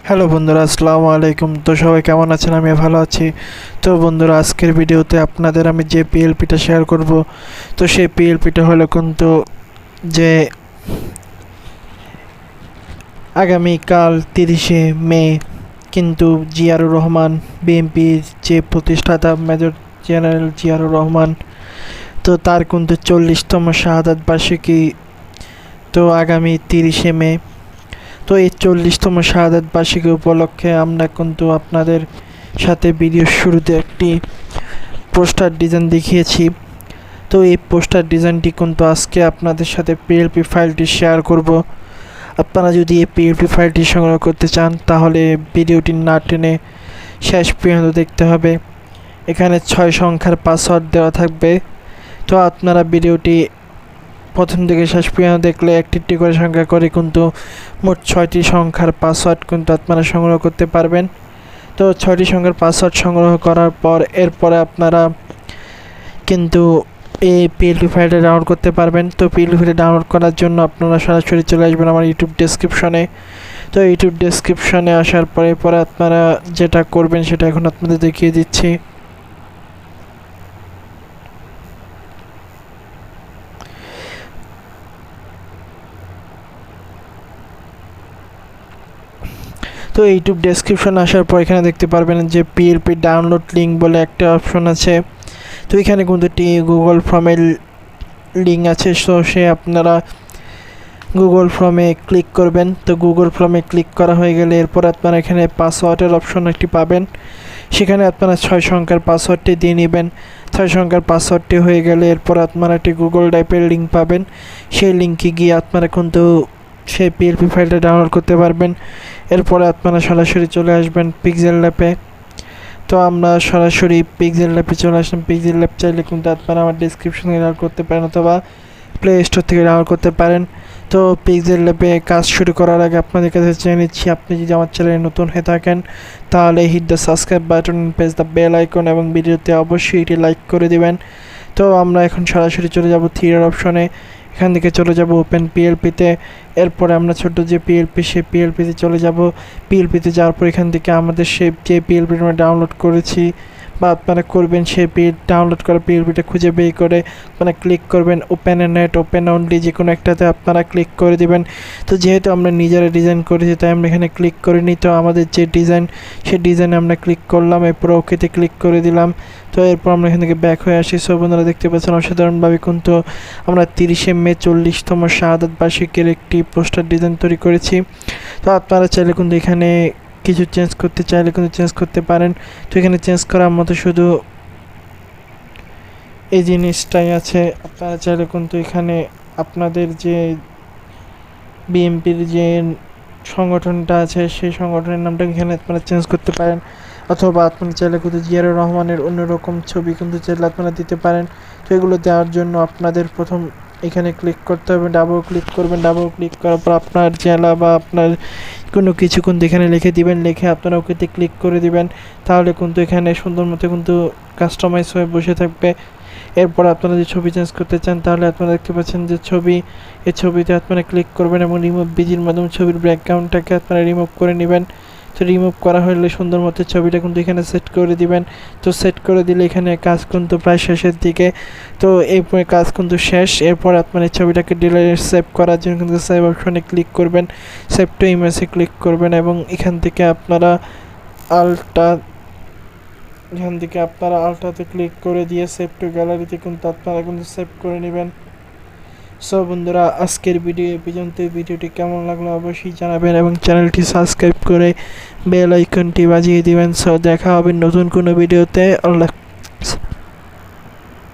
Hello বন্ধুরা, আসসালামু আলাইকুম। তো সবাই কেমন আছেন? আমি ভালো আছি। তো বন্ধুরা, আজকের ভিডিওতে আপনাদের আমি যে পিএলপিটা শেয়ার করব, তো সেই পিএলপিটা হলো কিন্তু যে আগামীকাল 30শে মে কিন্তু জিয়ারুর রহমান, বিএনপির যে প্রতিষ্ঠাতা মেজর জেনারেল জিয়ারুর রহমান, তো তার কিন্তু 40তম শাহাদাত বার্ষিকী। তো আগামী 30শে মে, তো এই 40তম শাহাদাত বার্ষিকী উপলক্ষে আমরা কিন্তু আপনাদের সাথে ভিডিওর শুরুতে একটি পোস্টার ডিজাইন দেখিয়েছি। তো এই পোস্টার ডিজাইনটি কিন্তু আজকে আপনাদের সাথে পিএলপি ফাইলটি শেয়ার করব। আপনারা যদি এই পিএলপি ফাইলটি সংগ্রহ করতে চান তাহলে ভিডিওটি না টেনে শেষ পর্যন্ত দেখতে হবে। এখানে 6 সংখ্যার পাসওয়ার্ড দেওয়া থাকবে। তো আপনারা ভিডিওটি প্রথম থেকে শেষ পর্যন্ত দেখলে একটি করে সংখ্যা করে কিন্তু মোট 6টি সংখ্যার পাসওয়ার্ড কিন্তু আপনারা সংগ্রহ করতে পারবেন। তো 6টি সংখ্যার পাসওয়ার্ড সংগ্রহ করার পর এরপরে আপনারা কিন্তু এই পিএলপি ফাইলটা ডাউনলোড করতে পারবেন। তো পিএলপি ফাইলটা ডাউনলোড করার জন্য আপনারা সরাসরি চলে আসবেন আমার ইউটিউব ডেসক্রিপশনে। তো ইউটিউব ডেসক্রিপশনে আসার পরে আপনারা যেটা করবেন সেটা এখন আপনাদের দেখিয়ে দিচ্ছি। তো ইউটিউব ডেসক্রিপশন আসার পর এখানে দেখতে পারবেন যে পিএলপি ডাউনলোড লিঙ্ক বলে একটা অপশন আছে। তো এখানে কিন্তু একটি গুগল ফর্মের লিঙ্ক আছে। তো সে আপনারা গুগল ফর্মে ক্লিক করবেন। তো গুগল ফর্মে ক্লিক করা হয়ে গেলে এরপর আপনারা এখানে পাসওয়ার্ডের অপশন একটি পাবেন। সেখানে আপনারা 6 সংখ্যার পাসওয়ার্ডটি দিয়ে নেবেন। 6 সংখ্যার পাসওয়ার্ডটি হয়ে গেলে এরপর আপনারা একটি গুগল ড্রাইভের লিঙ্ক পাবেন। সেই লিঙ্কে গিয়ে আপনারা কিন্তু সেই পিএলপি ফাইলটা ডাউনলোড করতে পারবেন। এরপরে আপনারা সরাসরি চলে আসবেন পিক্সেল ল্যাবে। তো আমরা সরাসরি পিক্সেল ল্যাবে চলে আসলাম। পিক্সেল ল্যাব চাইলে কিন্তু আপনারা আমার ডিসক্রিপশনে ডাউনলোড করতে পারেন অথবা প্লে স্টোর থেকে ডাউনলোড করতে পারেন। তো পিক্সেল ল্যাবে কাজ শুরু করার আগে আপনাদের কাছে চেয়ে নিচ্ছি, আপনি যদি আমার চ্যানেলে নতুন হয়ে থাকেন তাহলে hit the subscribe button, press the bell icon এবং ভিডিওতে অবশ্যই এটি লাইক করে দিবেন। তো আমরা এখন সরাসরি চলে যাব থ্রির অপশনে। এখান থেকে চলে যাব ওপেন পিএলপিতে। এরপরে আমরা ছোট যে পিএলপি সেই পিএলপিতে চলে যাব। পিএলপিতে যাওয়ার পর এখান থেকে আমাদের সেই যে পিএলপি আমরা ডাউনলোড করেছি বা আপনারা করবেন সেই ডাউনলোড করা পিএলপিটা খুঁজে বের করে আপনারা ক্লিক করবেন ওপেন এ নেট, ওপেন অনলি, যে কোনো একটাতে আপনারা ক্লিক করে দিবেন। তো যেহেতু আমরা নিজেরা ডিজাইন করেছি তাই আমরা এখানে ক্লিক করিনি। তো আমাদের যে ডিজাইন সেই ডিজাইনে আমরা ক্লিক করলাম, এরপর ওকেতে ক্লিক করে দিলাম। তো এরপর আমরা এখান থেকে ব্যাক হয়ে আসি। সব বন্ধুরা দেখতে পাচ্ছেন অসাধারণভাবে কিন্তু আমরা 30শে মে 40তম শাহাদাত বার্ষিকীর একটি পোস্টার ডিজাইন তৈরি করেছি। তো আপনারা চাইলে কিন্তু এখানে কিছু চেঞ্জ করতে চাইলে কিন্তু চেঞ্জ করতে পারেন। তো এখানে চেঞ্জ করার মতো শুধু এই জিনিসটাই আছে। আপনারা চাইলে কিন্তু এখানে আপনাদের যে বিএনপির যে সংগঠনটা আছে সেই সংগঠনের নামটা এখানে আপনারা চেঞ্জ করতে পারেন, অথবা আপনারা চাইলে কিন্তু জিয়ারুর রহমানের অন্যরকম ছবি কিন্তু চাইলে আপনারা দিতে পারেন। তো এগুলো দেওয়ার জন্য আপনাদের প্রথম এখানে ক্লিক করতে হবে, ডাবল ক্লিক করবেন। ডাবল ক্লিক করার পর আপনার জেলা বা আপনার কোনো কিছু কিন্তু এখানে লিখে দিবেন। লিখে আপনারা ওকেতে ক্লিক করে দিবেন। তাহলে কিন্তু এখানে সুন্দর মতো কিন্তু কাস্টমাইজ হয়ে বসে থাকবে। এরপর আপনারা যে ছবি চেঞ্জ করতে চান তাহলে আপনারা দেখতে পাচ্ছেন যে ছবি, এই ছবিতে আপনারা ক্লিক করবেন এবং রিমুভ বিজির মাধ্যমে ছবির ব্যাকগ্রাউন্ডটাকে আপনারা রিমুভ করে নেবেন। তো রিমুভ করা হলে সুন্দর মতো ছবিটা কিন্তু এখানে সেট করে দিবেন। তো সেট করে দিলে এখানে কাজ কিন্তু প্রায় শেষের দিকে। তো এই কাজ কিন্তু শেষ। এরপর আপনার এই ছবিটাকে ডিলিট সেভ করার জন্য কিন্তু সেভ অপশনে ক্লিক করবেন, সেভ টু ইমেজে ক্লিক করবেন এবং এখান থেকে আপনারা আলটাতে ক্লিক করে দিয়ে সেভ টু গ্যালারিতে কিন্তু আপনারা কিন্তু সেভ করে নেবেন। সো বন্ধুরা, আজকের ভিডিও এই পর্যন্ত। ভিডিওটি কেমন লাগলো অবশ্যই জানাবেন এবং চ্যানেলটি সাবস্ক্রাইব করে বেল আইকনটি বাজিয়ে দিবেন। সো দেখা হবে নতুন কোনো ভিডিওতে। আল্লাহ।